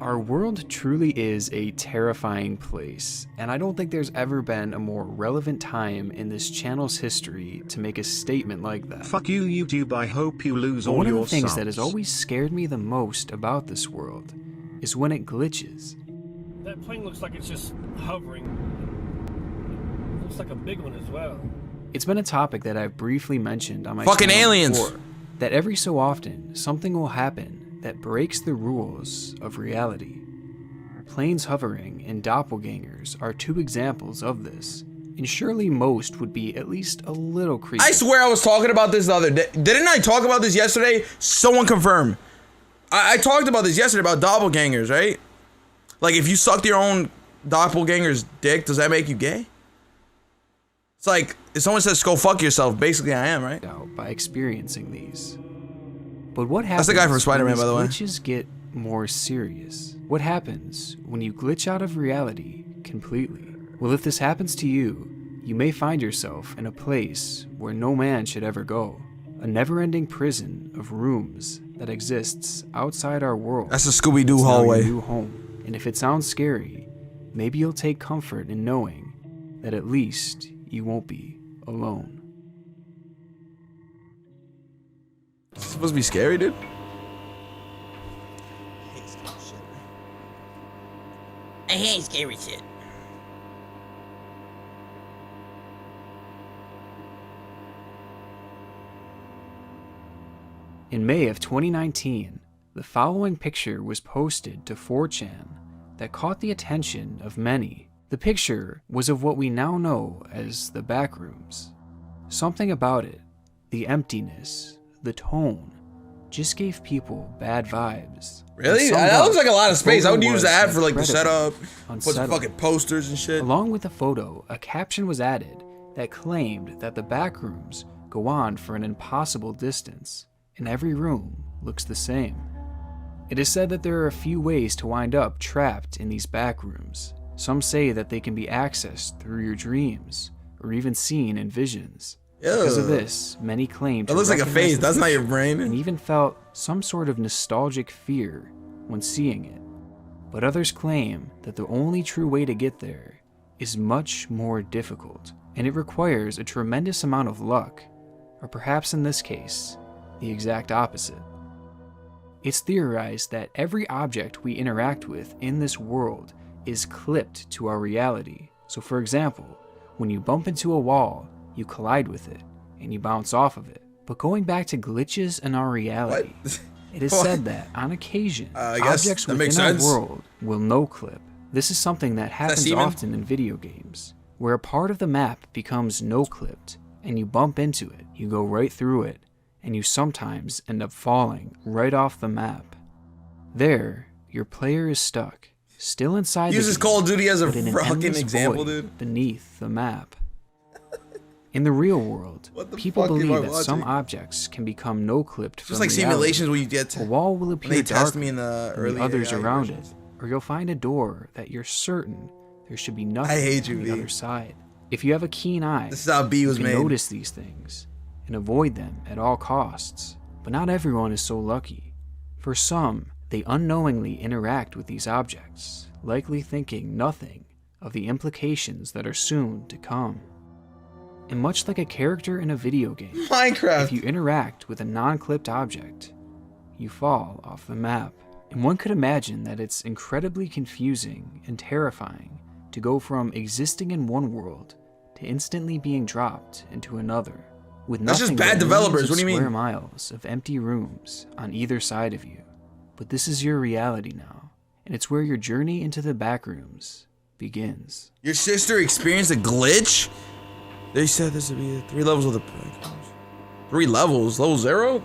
Our world truly is a terrifying place, and I don't think there's ever been a more relevant time in this channel's history to make a statement like that. Fuck you, YouTube, I hope you lose all your One of the things subs. that has always scared me the most about this world is when it glitches. That plane looks like it's just hovering. It looks like a big one as well. It's been a topic that I've briefly mentioned on my fucking channel aliens before, that every so often something will happen that breaks the rules of reality. Planes hovering and doppelgangers are two examples of this, and surely most would be at least a little creepy. I swear I was talking about this the other day. Didn't I talk about this yesterday? Someone confirm. I talked about this yesterday about doppelgangers, right? Like, if you sucked your own doppelganger's dick, does that make you gay? It's like, if someone says, go fuck yourself, basically I am, right? By experiencing these. But what happens That's the guy from Spider-Man, by the way. when glitches get more serious? What happens when you glitch out of reality completely? Well, if this happens to you, you may find yourself in a place where no man should ever go. A never-ending prison of rooms that exists outside our world. That's a Scooby-Doo It's now hallway. your new home. And if it sounds scary, maybe you'll take comfort in knowing that at least you won't be alone. It's supposed to be scary, dude. I hate scary shit. In May of 2019, the following picture was posted to 4chan that caught the attention of many. The picture was of what we now know as the Backrooms. Something about it, the emptiness, the tone, just gave people bad vibes. Really? And That looks like a lot of space. I would use was that for like the incredibly setup, put some unsettling. fucking posters and shit. Along with the photo, a caption was added that claimed that the Backrooms go on for an impossible distance, and every room looks the same. It is said that there are a few ways to wind up trapped in these Backrooms. Some say that they can be accessed through your dreams, or even seen in visions. Because of this, many claim to That looks like a recognize face. the That's not your picture brain. and even felt some sort of nostalgic fear when seeing it. But others claim that the only true way to get there is much more difficult, and it requires a tremendous amount of luck, or perhaps in this case, the exact opposite. It's theorized that every object we interact with in this world is clipped to our reality. So for example, when you bump into a wall, you collide with it, and you bounce off of it. But going back to glitches in our reality, it is said that, on occasion, I guess objects that within makes our sense. world will no-clip. This is something that happens semen? often in video games, where a part of the map becomes no-clipped, and you bump into it, you go right through it, and you sometimes end up falling right off the map. There, your player is stuck, still inside Use the this game, Call of Duty as a but in an fucking endless example, void dude. beneath the map. In the real world, What the people fuck am I believe that some watching? objects can become no-clipped from Just like reality. simulations where you get A wall will when appear they test darker me in the than early the others AI around versions. it, or you'll find a door that you're certain there should be nothing I hate you, on V. the other side. If you have a keen eye, This is how B was you can made. notice these things and avoid them at all costs. But not everyone is so lucky. For some, they unknowingly interact with these objects, likely thinking nothing of the implications that are soon to come. And much like a character in a video game, Minecraft. if you interact with a non-clipped object, you fall off the map. And one could imagine that it's incredibly confusing and terrifying to go from existing in one world to instantly being dropped into another, with That's just nothing bad but developers. millions What do of you mean? square miles of empty rooms on either side of you. But this is your reality now, and it's where your journey into the Backrooms begins. Your sister experienced a glitch? They said this would be 3 levels of the... 3 levels? Level 0?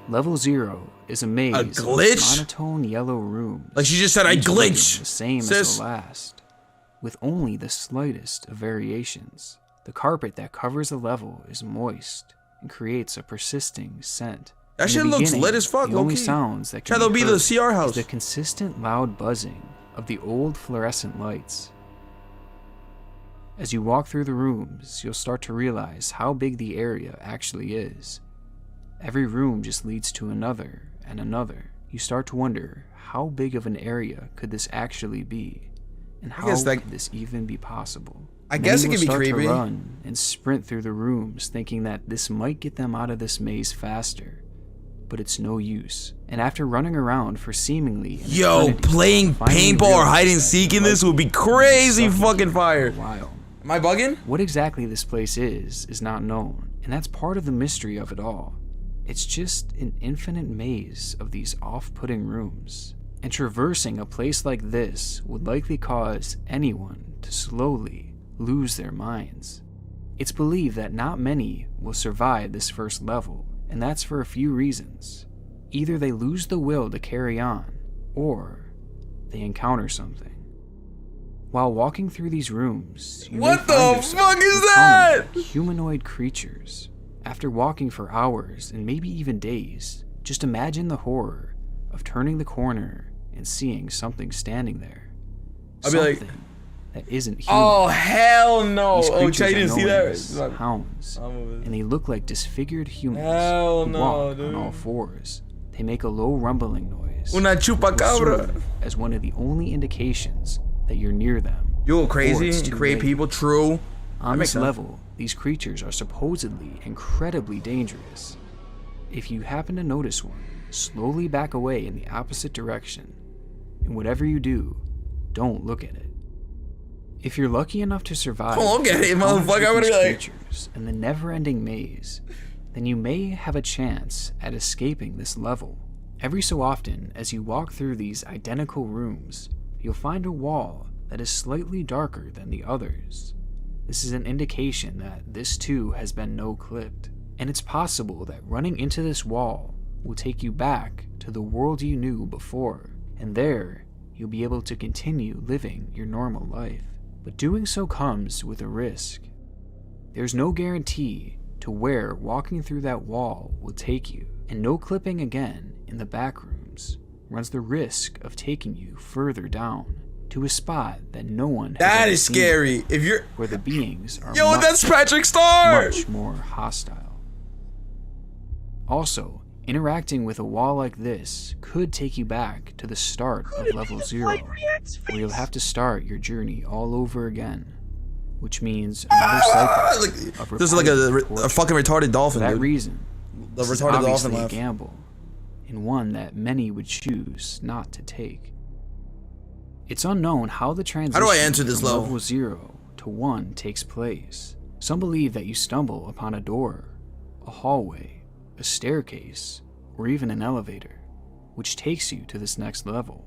Level 0 is a maze of glitch? monotone yellow rooms. Like she just said, I each looking glitch. The same as Sis. the last, with only the slightest of variations. The carpet that covers the level is moist and creates a persisting scent. That In shit the looks beginning, lit as fuck, The only low-key. sounds that Try can to be be the heard CR house. is the consistent loud buzzing of the old fluorescent lights. As you walk through the rooms, you'll start to realize how big the area actually is. Every room just leads to another and another. you start to wonder how big of an area could this actually be, and how guess that- could this even be possible. I guess it Many could will be start creepy. to run and sprint through the rooms, thinking that this might get them out of this maze faster, but it's no use. And after running around for seemingly an Yo, eternity, playing finally paintball or realize hide and that seek they in this might would be be crazy stuck in fucking here fire. for a while. Am I bugging? What exactly this place is not known, and that's part of the mystery of it all. It's just an infinite maze of these off-putting rooms, and traversing a place like this would likely cause anyone to slowly lose their minds. It's believed that not many will survive this first level, and that's for a few reasons. Either they lose the will to carry on, or they encounter something. While walking through these rooms, you may What find the yourself fuck is that? encountering humanoid creatures. After walking for hours and maybe even days, just imagine the horror of turning the corner and seeing something standing there. I'd be like, Something that isn't human. oh hell no! These Oh, creatures Chad, you are didn't see known that? as hounds, I'm moving. and they look like disfigured humans Hell who no, walk dude. on all fours. They make a low rumbling noise, Una which will chupacabra. serve as one of the only indications that you're near them. You go or crazy it's and too create late. people. True. On makes this sense. level, these creatures are supposedly incredibly dangerous. If you happen to notice one, slowly back away in the opposite direction, and whatever you do, don't look at it. If you're lucky enough to survive Don't look at it, encounters motherfucker, with I'm gonna these be like- creatures and the never-ending maze, then you may have a chance at escaping this level. Every so often, as you walk through these identical rooms, you'll find a wall that is slightly darker than the others. This is an indication that this too has been no-clipped, and it's possible that running into this wall will take you back to the world you knew before, and there you'll be able to continue living your normal life. But doing so comes with a risk. There's no guarantee to where walking through that wall will take you, and no clipping again in the backrooms runs the risk of taking you further down to a spot that no one has That ever is seen, scary. If you're, where the beings are yo, much, that's Patrick Star. much more hostile. Also, interacting with a wall like this could take you back to the start of level 0, where you'll have to start your journey all over again, which means another cycle of This is like repetitive a torture. fucking retarded For dolphin, that dude. reason, The this is retarded dolphin obviously a laugh. gamble, and one that many would choose not to take. It's unknown how the transition How do I enter this from level? level 0 to 1 takes place. Some believe that you stumble upon a door, a hallway, a staircase, or even an elevator, which takes you to this next level,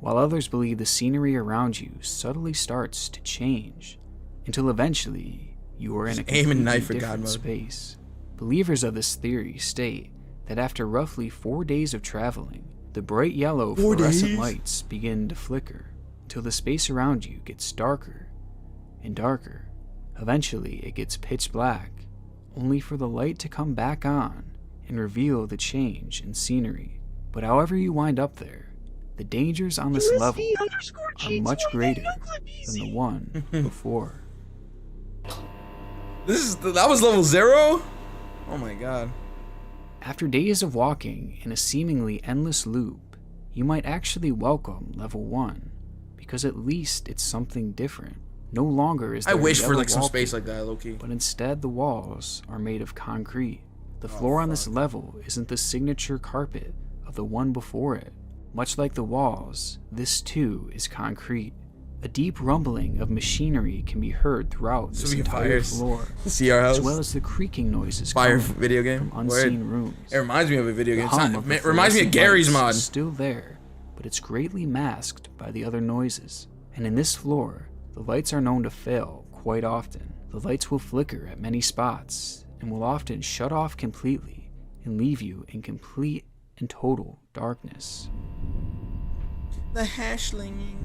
while others believe the scenery around you subtly starts to change until eventually you are in a Just aim and completely knife for God different mode. space. Believers of this theory state that after roughly 4 days of traveling, the bright yellow 4 fluorescent days? lights begin to flicker until the space around you gets darker and darker. Eventually, it gets pitch black, only for the light to come back on and reveal the change in scenery. But however you wind up there, the dangers on this level are much greater than the one before. That was level 0? Oh my god. After days of walking in a seemingly endless loop, you might actually welcome level 1, because at least it's something different. No longer is I there a wish for yellow like some wallpaper, space like that, low-key. but instead the walls are made of concrete. The floor on this level isn't the signature carpet of the one before it. Much like the walls, this too is concrete. A deep rumbling of machinery can be heard throughout this Some entire fires. floor, See our house? as well as the creaking noises Fire coming video game? from unseen Word. rooms. It reminds me of a video The game. hum of the It reminds me of fluorescent Gary's lights mod. is still there, but it's greatly masked by the other noises. And in this floor, the lights are known to fail quite often. The lights will flicker at many spots and will often shut off completely and leave you in complete and total darkness. The hashling.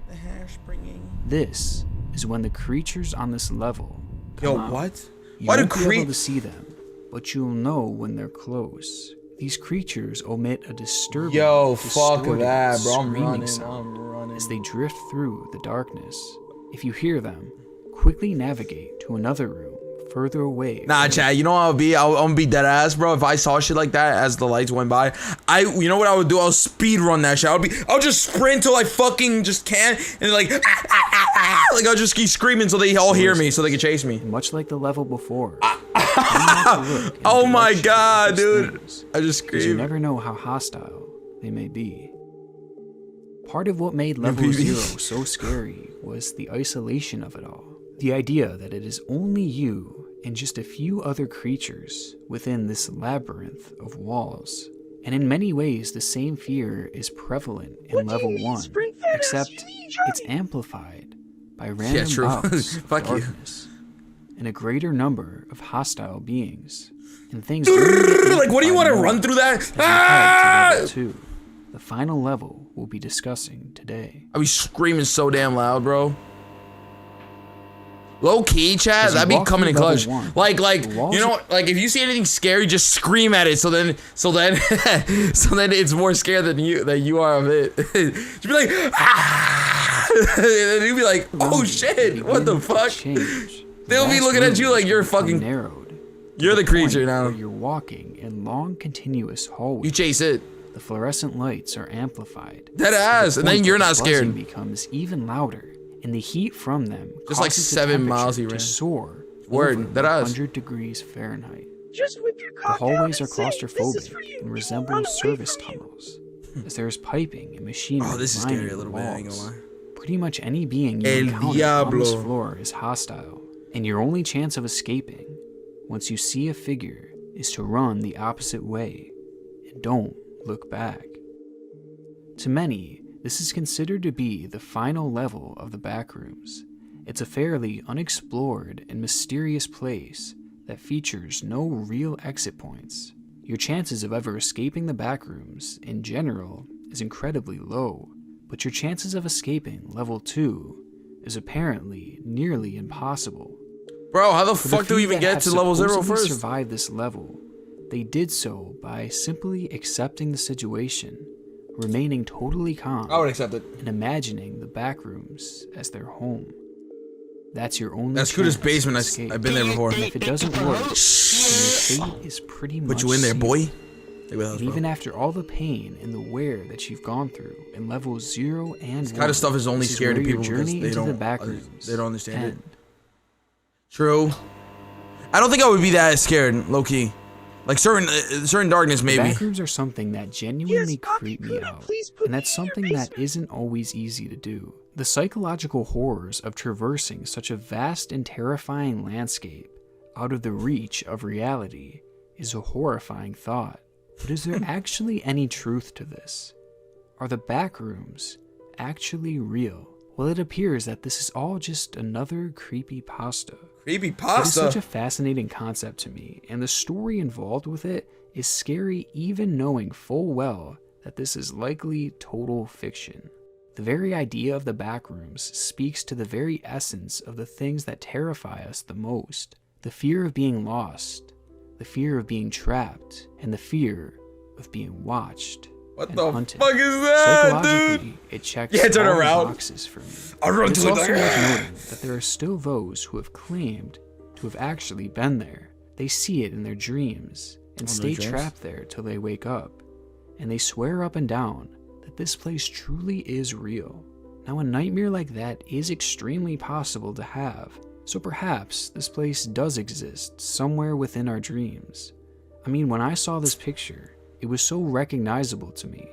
The hash bringing. This is when the creatures on this level come Yo, out. what? You Why do won't be able creep? to see them, but you'll know when they're close. These creatures emit a disturbing, Yo, fuck distorted, that, bro. I'm screaming running. sound I'm running. as they drift through the darkness. If you hear them, quickly navigate to another room further away. Nah, Chad, you know what I'll be? I'm gonna be dead ass, bro. If I saw shit like that as the lights went by, you know what I would do? I'll speed run that shit. I'll just sprint till I fucking just can, and like, like I'll just keep screaming so they all hear me, so they can chase me. Much like the level before. Oh my god, dude! I just Because you screamed. never know how hostile they may be. Part of what made Level 0 so scary was the isolation of it all. The idea that it is only you and just a few other creatures within this labyrinth of walls. And in many ways, the same fear is prevalent in Level 1, except it's amplified by random true. bouts of Fuck you. darkness and a greater number of hostile beings. And things Like, what do you want to run through that? as we head to Level 2, the final level we'll be discussing today. I be screaming so damn loud, bro. Low key, Chad, As you that'd be walk coming in through clutch. level 1, Like, the walls you know, like if you see anything scary, just scream at it. So then, so then it's more scared than you are of it. Just be like, ah! And then you'd be like, oh shit, what the fuck? They'll be looking at you like you're fucking narrowed. You're the creature Point now. where you're walking in long, continuous hallways. You chase it. The fluorescent lights are amplified. Dead ass, and then you're not The buzzing scared. becomes even louder, and the heat from them Just like causes the 7 miles temperature he to ran. soar Word, over dead ass. 100 degrees Fahrenheit. Just whip your The cock out hallways are and say, "This is claustrophobic for you. and Run resemble away service from you." tunnels, as there is piping and machinery Oh, this is lining scary a the little bit, I ain't gonna walls. lie. Pretty much any being you El encounter on Diablo. this floor is hostile, and your only chance of escaping, once you see a figure, is to run the opposite way, and don't look back. To many, this is considered to be the final level of the Backrooms. It's a fairly unexplored and mysterious place that features no real exit points. Your chances of ever escaping the Backrooms, in general, is incredibly low, but your chances of escaping Level 2 is apparently nearly impossible. Bro, how the For the fuck do we few even that get have to level 0 supposedly first? survived this level, they did so by simply accepting the situation, remaining totally calm, I would accept it. and imagining the Backrooms as their home. That's your only That's chance Cuda's basement. to escape. I've been there before. And if it doesn't work, then your fate is pretty much Put you in there, sealed. boy. Take with us, And bro. even after all the pain and the wear that you've gone through in levels 0 and 1, Kind of stuff is only this scary to where your people because journey they into don't, the Backrooms they don't understand it. end. True. I don't think I would be that scared, low key. Like certain darkness, maybe. Backrooms are something that genuinely Yes, Bobby, creep me could I out, please put and that's me in your something that basement? isn't always easy to do. The psychological horrors of traversing such a vast and terrifying landscape out of the reach of reality is a horrifying thought. But is there actually any truth to this? Are the Backrooms actually real? Well, it appears that this is all just another creepypasta. Creepy It is pasta. such a fascinating concept to me, and the story involved with it is scary even knowing full well that this is likely total fiction. The very idea of the Backrooms speaks to the very essence of the things that terrify us the most. The fear of being lost, the fear of being trapped, and the fear of being watched What and the hunted. fuck is that, Psychologically, dude? it checks Yeah, turn all the around. boxes for me. I'll run It's to it also like, worth "Ah!" noting that there are still those who have claimed to have actually been there. They see it in their dreams and their stay dreams? trapped there till they wake up. And they swear up and down that this place truly is real. Now, a nightmare like that is extremely possible to have, so perhaps this place does exist somewhere within our dreams. I mean, when I saw this picture, it was so recognizable to me.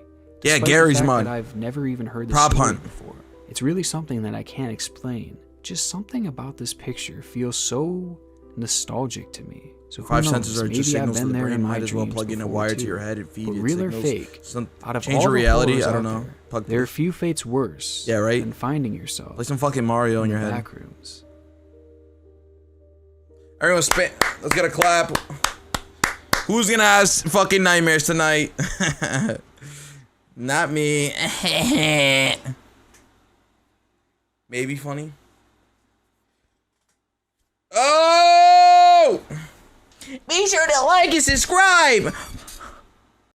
Yeah, Despite the Gary's fact mud. that I've never even heard this Prop story hunt. before. It's really something that I can't explain. Just something about this picture feels so nostalgic to me. So who 5 knows, senses are maybe just I've signals to been the there brain. in my Might as well dreams plug in a before, wire to too. your head and feed But it real or signals. fake, out of Change all your the reality. horrors I don't out know. there, Plug there are few fates worse Yeah, right? than finding yourself Play some fucking Mario in your the head. Backrooms. Everyone spin. Let's get a clap. Who's gonna have fucking nightmares tonight? Not me. Maybe funny. Oh! Be sure to like and subscribe.